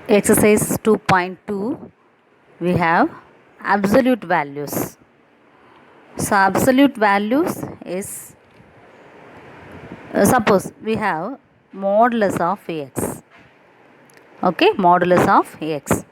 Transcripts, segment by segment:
Exercise 2.2, we have absolute values. So absolute values is, suppose we have modulus of x. Okay, modulus of x.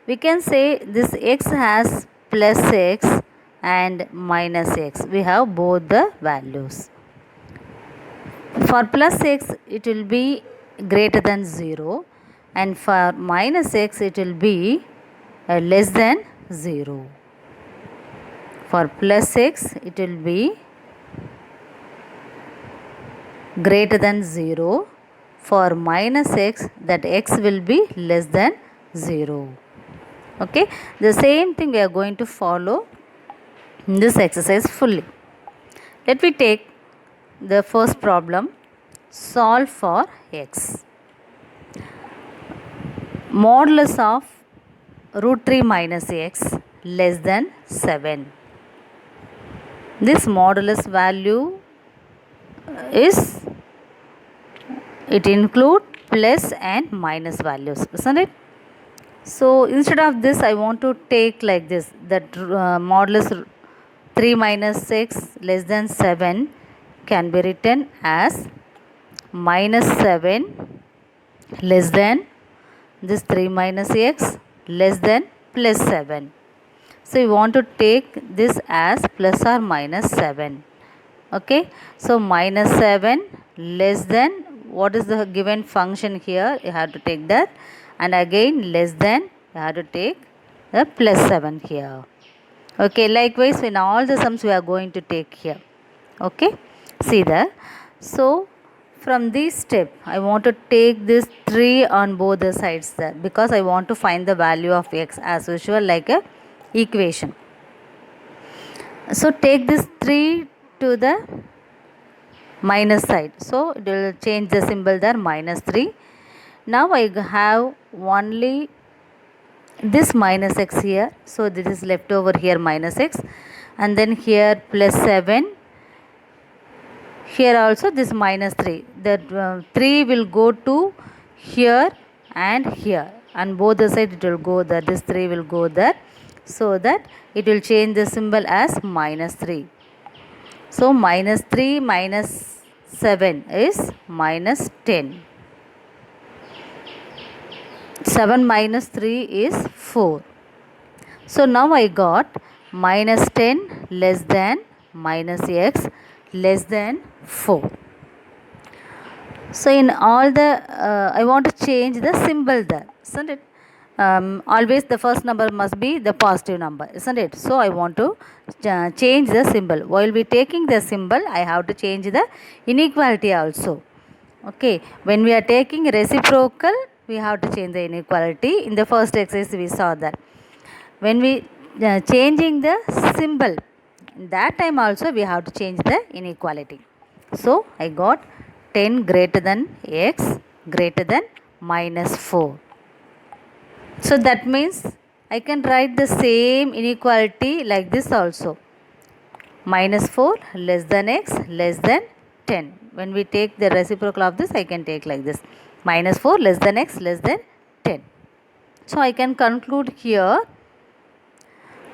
We can say this x has plus x and minus x. We have both the values. For plus x it will be greater than 0, and for minus x it will be less than 0. For plus x it will be greater than 0. For minus x, that x will be less than 0. Okay, the same thing we are going to follow in this exercise fully. Let me take the first problem. Solve for x. Modulus of root 3 minus x less than 7. This modulus value is, it include plus and minus values, isn't it? So instead of this I want to take like this, that modulus 3 minus x less than 7 can be written as minus 7 less than this 3 minus x less than plus 7. So you want to take this as plus or minus 7. Okay, so minus 7 less than, what is the given function here, you have to take that, and again less than, you have to take the plus 7 here. Okay, likewise in all the sums we are going to take here. Okay, see that. So from this step I want to take this 3 on both the sides there, because I want to find the value of x as usual, like a equation. So take this 3 to the minus side, so it will change the symbol there, minus 3. Now I have only this minus x here, so this is left over here, minus x, and then here plus 7, here also this minus 3. That 3 will go to here and here, and both the side it will go there, this 3 will go there, so that it will change the symbol as minus 3. So minus 3 minus 7 is minus 10. 7 minus 3 is 4. So now I got minus 10 less than minus x less than 4. So in all the, I want to change the symbol there, isn't it? Always the first number must be the positive number, isn't it? So I want to change the symbol. While we taking the symbol, I have to change the inequality also. Okay, when we are taking reciprocal, we have to change the inequality. In the first exercise we saw that. When we changing the symbol, that time also we have to change the inequality. So I got 10 greater than x greater than minus 4. So that means I can write the same inequality like this also. Minus 4 less than x less than 10. When we take the reciprocal of this, I can take like this. Minus 4 less than x less than 10. So I can conclude here,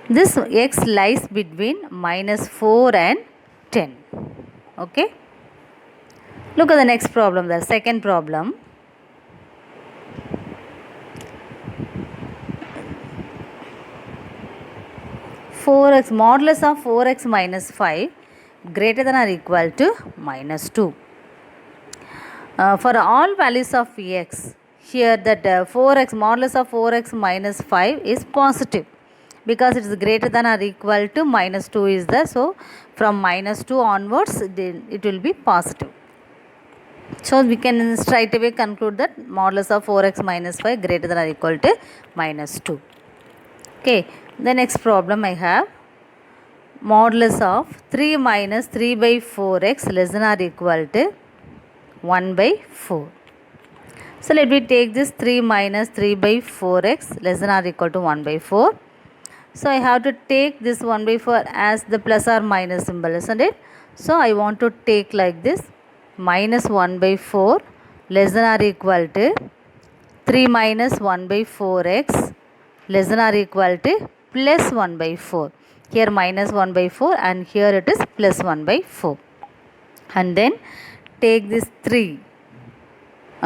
this x lies between minus 4 and 10. Okay. Look at the next problem, the second problem. Modulus of 4x minus 5 greater than or equal to minus 2. For all values of x, here that 4x, modulus of 4x minus 5 is positive, because it is greater than or equal to minus 2 is there. So from minus 2 onwards it will be positive. So we can straight away conclude that modulus of 4x minus 5 greater than or equal to minus 2. Okay, the next problem I have, modulus of 3 minus 3 by 4x less than or equal to 1 by 4. So let me take this 3 minus 3 by 4x less than or equal to 1 by 4. So I have to take this 1 by 4 as the plus or minus symbol, isn't it? So I want to take like this, minus 1 by 4 less than or equal to 3 minus 1 by 4x less than or equal to plus 1 by 4. Here minus 1 by 4 and here it is plus 1 by 4. And then take this 3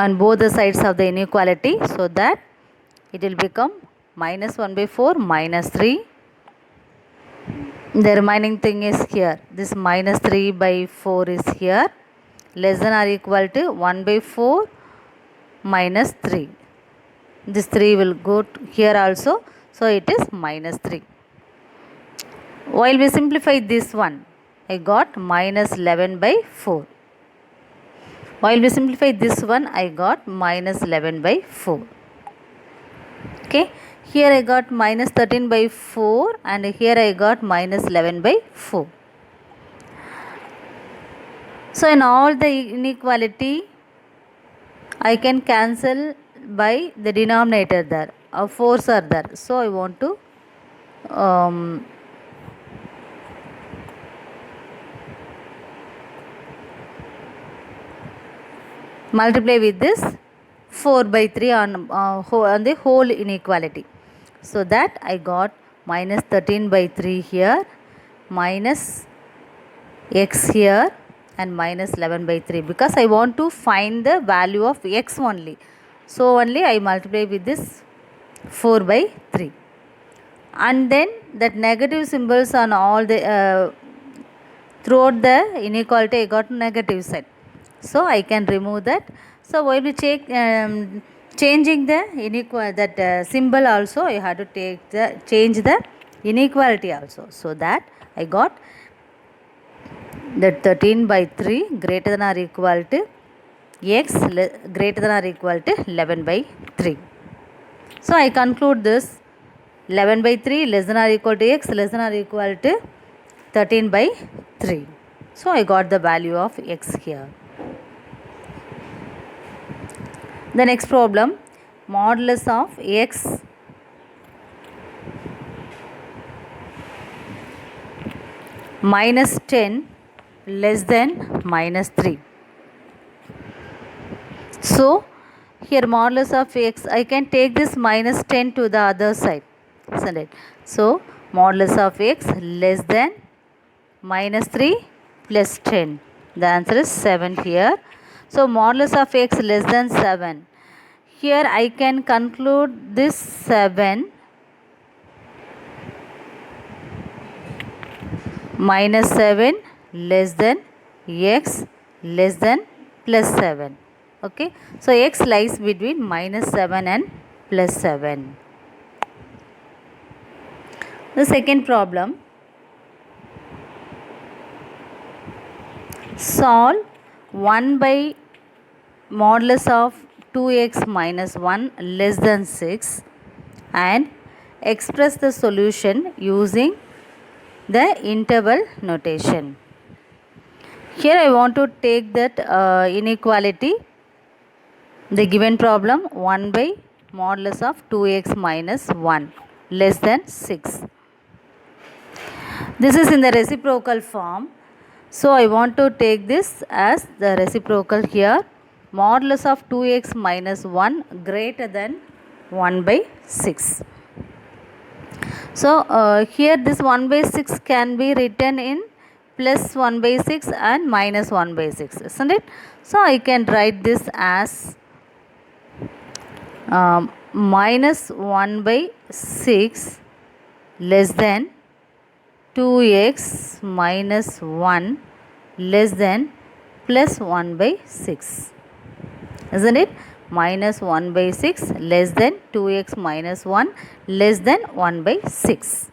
on both the sides of the inequality, so that it will become minus 1 by 4 minus 3. The remaining thing is here. This minus 3 by 4 is here, less than or equal to 1 by 4 minus 3. This 3 will go here also, so it is minus 3. While we simplify this one, I got minus 11 by 4. While we simplify this one, I got minus 11 by 4. Okay, here I got minus 13 by 4 and here I got minus 11 by 4. So in all the inequality, I can cancel by the denominator there. 4s are there. So I want to multiply with this 4 by 3 on the whole inequality. So that I got minus 13 by 3 here, minus x here and minus 11 by 3, because I want to find the value of x only. So only I multiply with this 4 by 3. And then that negative symbols on all the throughout the inequality I got negative side. So I can remove that. So while we changing the symbol also, I had to change the inequality also. So that I got that 13 by 3 greater than or equal to x greater than or equal to 11 by 3. So I conclude this 11 by 3 less than or equal to x less than or equal to 13 by 3. So I got the value of x here. The next problem, modulus of x minus 10 less than minus 3. So here modulus of x, I can take this minus 10 to the other side, isn't it? So modulus of x less than minus 3 plus 10. The answer is 7 here. So modulus of x less than 7. Here I can conclude this 7 minus 7 less than x less than plus 7. Okay. So x lies between minus 7 and plus 7. The second problem, solve 1 by modulus of 2x minus 1 less than 6 and express the solution using the interval notation. Here I want to take that inequality, the given problem, 1 by modulus of 2x minus 1 less than 6. This is in the reciprocal form. So I want to take this as the reciprocal here. Modulus of 2x minus 1 greater than 1 by 6. So here this 1 by 6 can be written in plus 1 by 6 and minus 1 by 6, isn't it? So I can write this as minus 1 by 6 less than 2x minus 1 less than plus 1 by 6, isn't it? Minus 1 by 6 less than 2x minus 1 less than 1 by 6.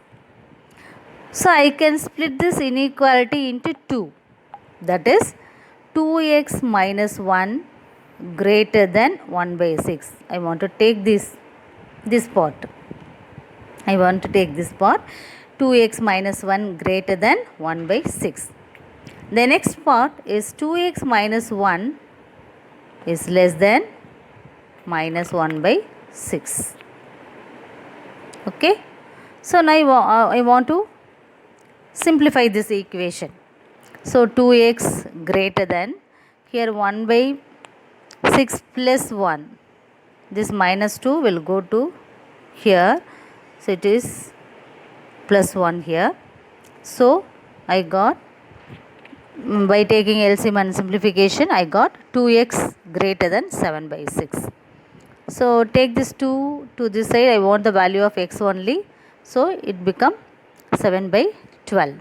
So I can split this inequality into 2. That is 2x minus 1 greater than 1 by 6. I want to take this part. I want to take this part. 2x minus 1 greater than 1 by 6. The next part is 2x minus 1 is less than minus 1 by 6. Okay. So now I want to simplify this equation. So 2x greater than, here 1 by 6 plus 1 this minus 2 will go to here. So it is plus 1 here. So I got, by taking LCM and simplification, I got 2x greater than 7 by 6. So take this 2 to this side, I want the value of x only. So it become 7 by 12.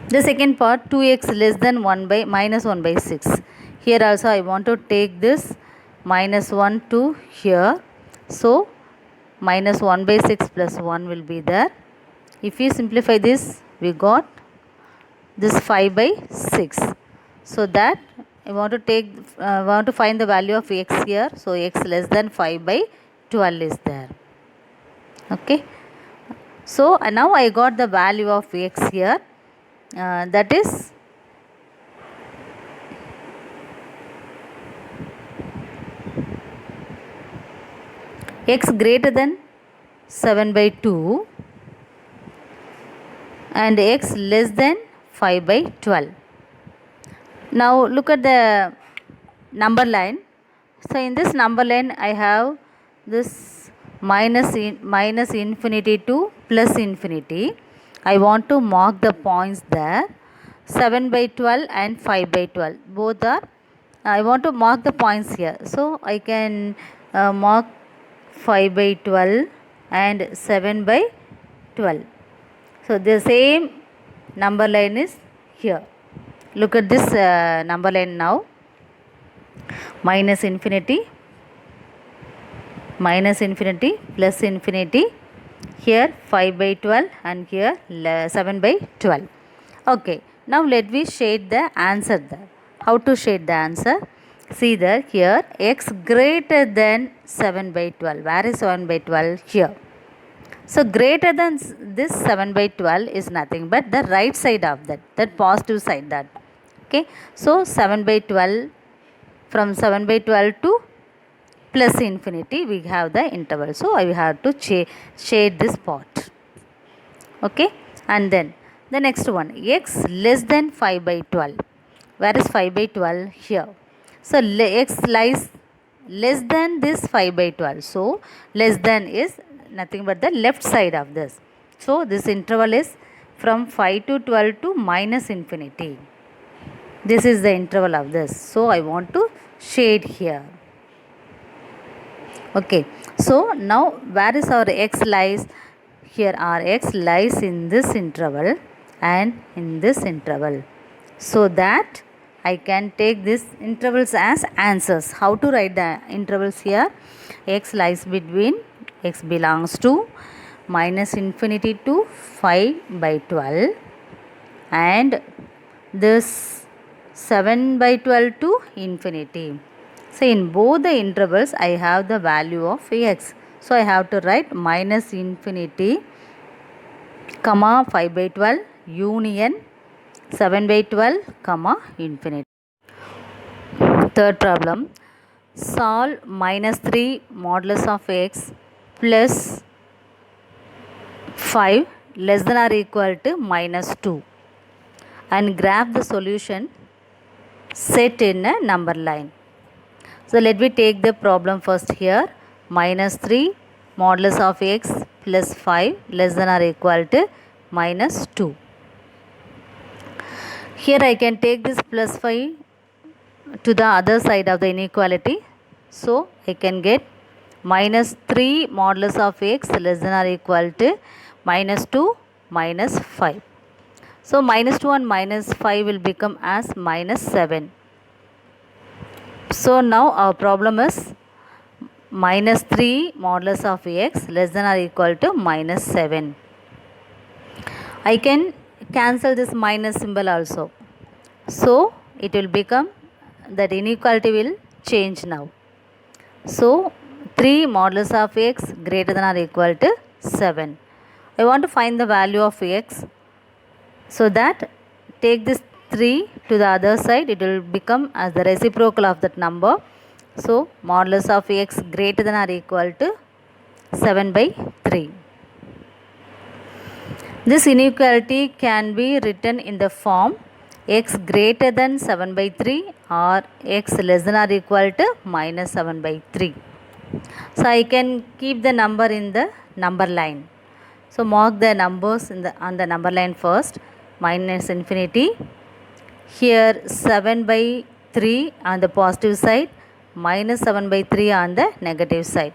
The second part, 2x less than 1 by minus 1 by 6. Here also I want to take this minus 1 to here. So minus 1 by 6 plus 1 will be there. If we simplify this, we got this 5 by 6. So that I want to take, want to find the value of x here. So x less than 5 by 12 is there. Okay. So now I got the value of x here. That is x greater than 7 by 2 and x less than 5 by 12. Now look at the number line. So in this number line I have this minus infinity to plus infinity. I want to mark the points there. 7 by 12 and 5 by 12 both are, I want to mark the points here. So I can mark 5 by 12 and 7 by 12. So the same number line is here. Look at this number line now. Minus infinity, plus infinity. Here 5 by 12 and here 7 by 12. Okay. Now let me shade the answer there. How to shade the answer? See there, here x greater than 7 by 12. Where is 7 by 12? Here. So greater than this 7 by 12 is nothing but the right side of that positive side that. Okay. So 7 by 12, from 7 by 12 to plus infinity we have the interval. So I have to shade this part. Okay. And then the next one, x less than 5 by 12. Where is 5 by 12? Here. So x lies less than this 5 by 12. So less than is nothing but the left side of this. So this interval is from 5 to 12 to minus infinity. This is the interval of this. So I want to shade here. Okay. So now where is our x lies? Here our x lies in this interval and in this interval. So that I can take these intervals as answers. How to write the intervals here? X lies between, x belongs to minus infinity to 5 by 12 and this 7 by 12 to infinity. So in both the intervals I have the value of x. So I have to write minus infinity comma 5 by 12 union 7 by 12 comma infinity. Third problem, solve minus 3 modulus of x plus 5 less than or equal to minus 2 and graph the solution set in a number line. So let me take the problem first here. Minus 3 modulus of x plus 5 less than or equal to minus 2. Here I can take this plus 5 to the other side of the inequality. So I can get minus 3 modulus of x less than or equal to minus 2 minus 5. So minus 2 and minus 5 will become as minus 7. So now our problem is minus 3 modulus of x less than or equal to minus 7. I can cancel this minus symbol also. So it will become, that inequality will change now. So 3 modulus of x greater than or equal to 7. I want to find the value of x. So that take this 3 to the other side, it will become as the reciprocal of that number. So modulus of x greater than or equal to 7 by 3. This inequality can be written in the form x greater than 7 by 3 or x less than or equal to minus 7 by 3. So I can keep the number in the number line. So mark the numbers on the number line first. Minus infinity. Here 7 by 3 on the positive side, minus 7 by 3 on the negative side.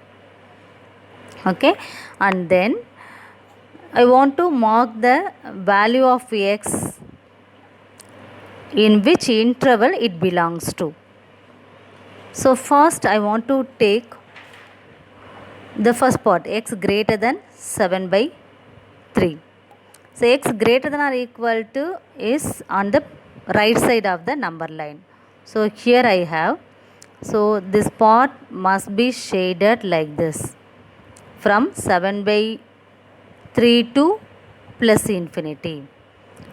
Okay, and then I want to mark the value of x in which interval it belongs to. So first I want to take the first part, x greater than 7 by 3. So x greater than or equal to is on the right side of the number line. So here I have, so this part must be shaded like this, from 7 by 3 to plus infinity.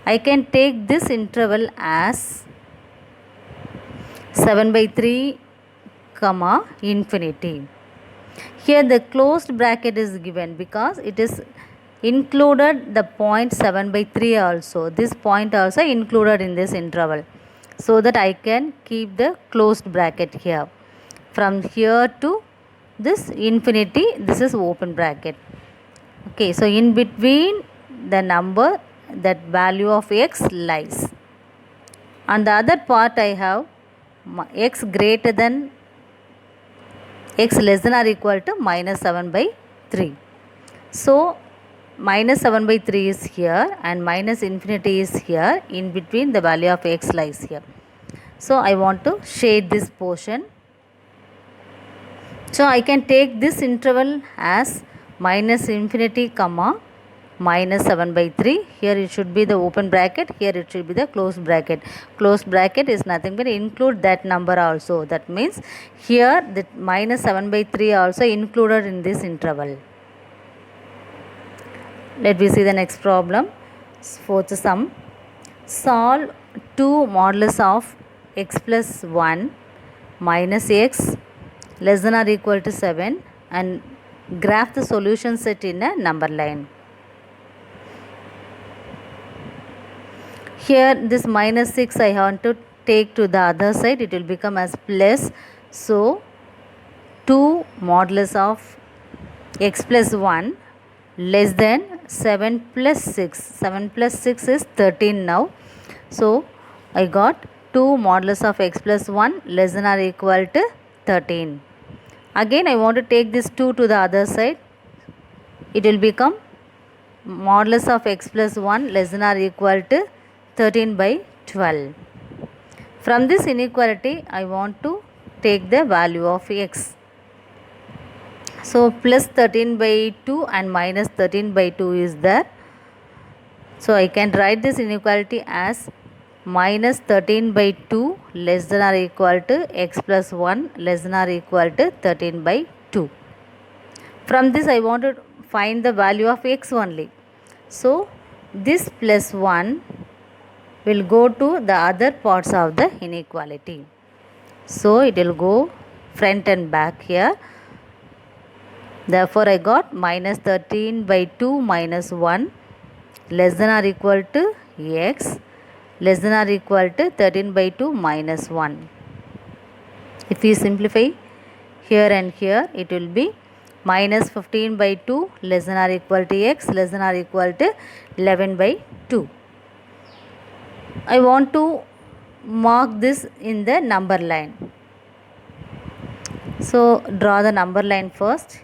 I can take this interval as 7 by 3 comma infinity. Here the closed bracket is given because it is included the point 7 by 3 also. This point also included in this interval, so that I can keep the closed bracket here. From here to this infinity, this is open bracket. Okay, so in between the number that value of x lies. On the other part I have x greater than x less than or equal to minus 7 by 3. So minus 7 by 3 is here and minus infinity is here. In between the value of x lies here. So I want to shade this portion. So I can take this interval as minus infinity comma minus 7 by 3. Here it should be the open bracket, here it should be the closed bracket. Closed bracket is nothing but include that number also. That means here the minus 7 by 3 also included in this interval. Let me see the next problem. Fourth sum. Solve 2 modulus of x plus 1 minus x less than or equal to 7 and graph the solution set in a number line. Here this minus 6 I want to take to the other side, it will become as plus. So 2 modulus of x plus 1 less than 7 plus 6. 7 plus 6 is 13 now. So I got 2 modulus of x plus 1 less than or equal to 13. Again I want to take this 2 to the other side. It will become modulus of x plus 1 less than or equal to 13 by 12. From this inequality I want to take the value of x. So plus 13 by 2 and minus 13 by 2 is there. So I can write this inequality as minus 13 by 2 less than or equal to x plus 1 less than or equal to 13 by 2. From this I want to find the value of x only. So this plus 1 will go to the other parts of the inequality. So it will go front and back here. Therefore I got minus 13 by 2 minus 1 less than or equal to x less than or equal to 13 by 2 minus 1. If we simplify here and here, it will be minus 15 by 2 less than or equal to x less than or equal to 11 by 2. I want to mark this in the number line. So draw the number line first.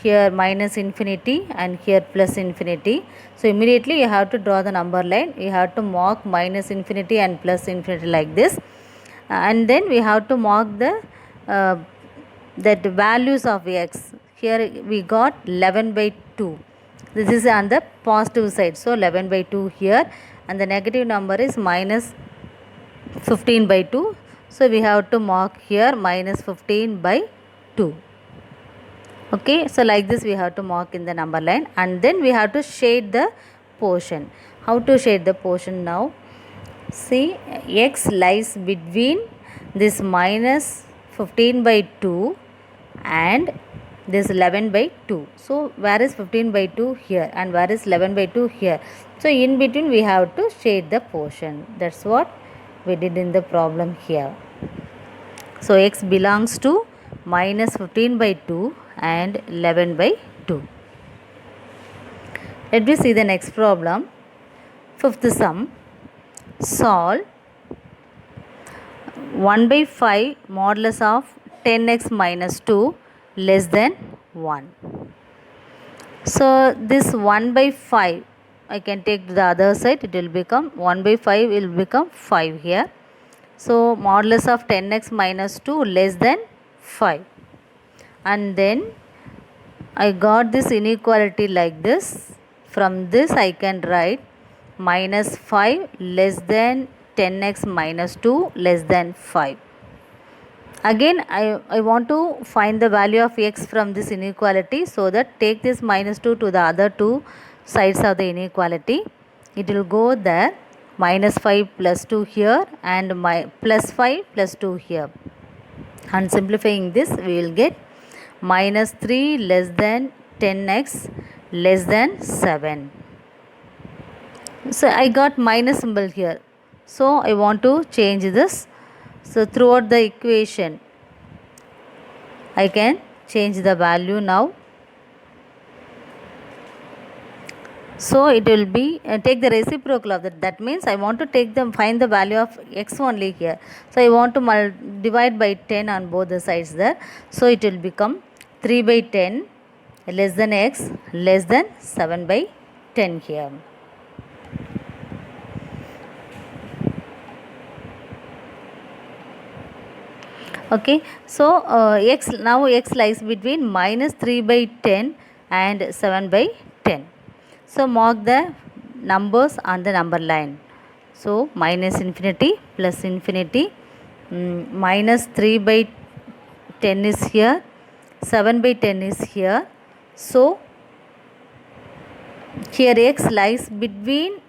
Here minus infinity and here plus infinity. So immediately you have to draw the number line. You have to mark minus infinity and plus infinity like this. And then we have to mark the that values of x. Here we got 11 by 2. This is on the positive side. So 11 by 2 here. And the negative number is minus 15 by 2. So we have to mark here minus 15 by 2. Okay, so like this we have to mark in the number line, and then we have to shade the portion. How to shade the portion now? See, x lies between this minus 15 by 2 and this 11 by 2. So where is 15 by 2? Here, and where is 11 by 2? Here. So in between we have to shade the portion. That's what we did in the problem here. So x belongs to minus 15 by 2 and 11 by 2. Let me see the next problem. Fifth sum. Solve 1 by 5 modulus of 10x minus 2 less than 1. So this 1 by 5, I can take to the other side, it will become 1 by 5 will become 5 here. So modulus of 10x minus 2 less than 5. And then I got this inequality like this. From this I can write minus 5 less than 10x minus 2 less than 5. Again I want to find the value of x from this inequality, so that take this minus 2 to the other two sides of the inequality. It will go there, minus 5 plus 2 here and plus 5 plus 2 here. And simplifying this, we will get minus 3 less than 10x less than 7. So I got minus symbol here. So I want to change this. So throughout the equation, I can change the value now. So it will be take the reciprocal of that. That means I want to find the value of x only here. So I want to divide by 10 on both the sides there. So it will become 3 by 10 less than x less than 7 by 10 here. Okay, so x lies between minus 3 by 10 and 7 by 10. So mark the numbers on the number line. So minus infinity plus infinity, minus 3 by 10 is here, 7 by 10 is here. So here x lies between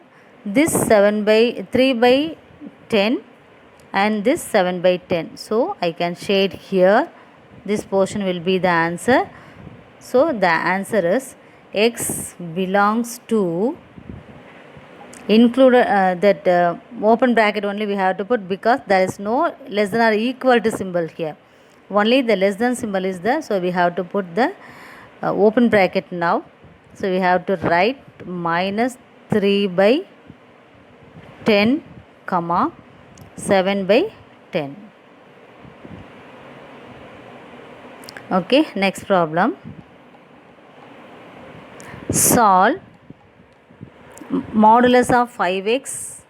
this 3 by 10 and this 7 by 10. So I can shade here. This portion will be the answer. So the answer is x belongs to, included that open bracket only we have to put, because there is no less than or equal to symbol here. Only the less than symbol is there. So we have to put the open bracket now. So we have to write minus 3 by 10 comma 7 by 10. Okay, next problem. Solve modulus of 5x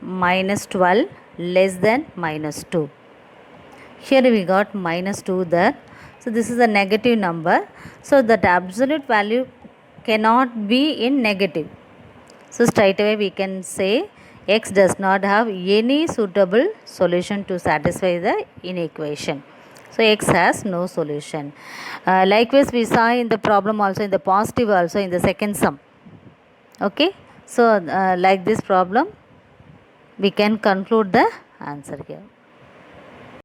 minus 12 less than minus 2. Here we got minus 2 there. So this is a negative number. So that absolute value cannot be in negative. So straight away we can say x does not have any suitable solution to satisfy the inequation. So x has no solution. Likewise we saw in the problem also, in the positive also, in the second sum. Okay. So like this problem, we can conclude the answer here.